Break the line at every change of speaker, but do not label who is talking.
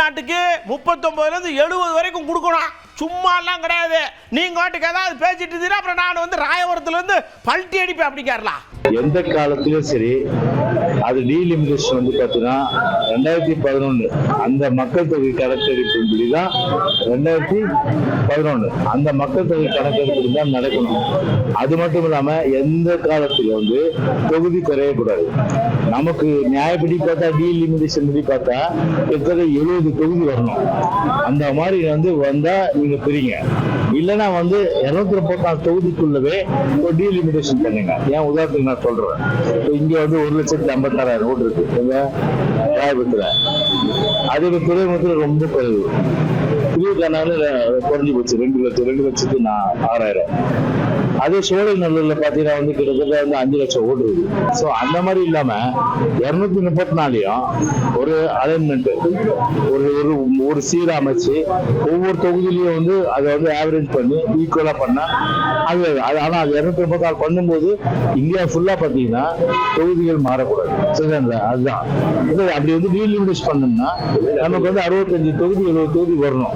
தமிழ்நாட்டுக்கு 39 வரைக்கும் கொடுக்கணும். சும்மாலாம் கிடையாது. நீங்க வாட்டுக்கு ஏதாவது பேசிட்டு இருந்தீங்கன்னா அப்புறம் நான் வந்து ராயபுரத்துல இருந்து பல்ட்டி அடிப்பேன் அப்படிங்கிறலாம்.
எந்த காலத்திலும் சரி அது டீலிமிட்டேஷன் வந்து பார்த்தீங்கன்னா 2011 அந்த மக்கள் தொகை கணக்கெடுப்பின்படி தான் 2011 அந்த மக்கள் தொகை கணக்கெடுப்பு தான் நடக்கணும். அது மட்டும் இல்லாம எந்த காலத்திலும் வந்து தொகுதி குறையக்கூடாது. நமக்கு நியாயப்படி பார்த்தா டீலிமிட்டேஷன் படி பார்த்தா கிட்டத்தட்ட 70 தொகுதி வரணும். அந்த மாதிரி வந்து வந்தா நீங்க பிரிங்க. இல்லைன்னா வந்து 234 தொகுதிக்குள்ளவே ஒரு டீலிமிட்டேஷன் பண்ணுங்க. ஏன் உதாரணத்துக்கு நான் சொல்றேன், இங்க வந்து 1,56,000 ஓட்டு இருக்கு ராயபுரத்துல. அதுக்கு துறைமுகத்துல ரொம்ப குறைவு. குறைஞ்சு போச்சு 2,06,000. அதே சோழநல்லூர்ல பாத்தீங்கன்னா வந்து கிட்டத்தட்ட வந்து 5 லட்சம் ஓட்டு இருக்கு. ஸோ அந்த மாதிரி இல்லாம 234 ஒரு அலைன்மெண்ட் ஒரு சீரா அமைச்சு ஒவ்வொரு தொகுதியிலையும் வந்து அதை வந்து ஆவரேஜ் பண்ணி ஈக்குவலா பண்ணா அது ஆனா அது 234 பண்ணும்போது இந்தியா ஃபுல்லா பாத்தீங்கன்னா தொகுதிகள் மாறக்கூடாது. சரிங்களா? அதுதான் அப்படி வந்து டீலிமிட்டேஷன் பண்ணோம்னா நமக்கு வந்து 65 தொகுதி 70 தொகுதி வரணும்.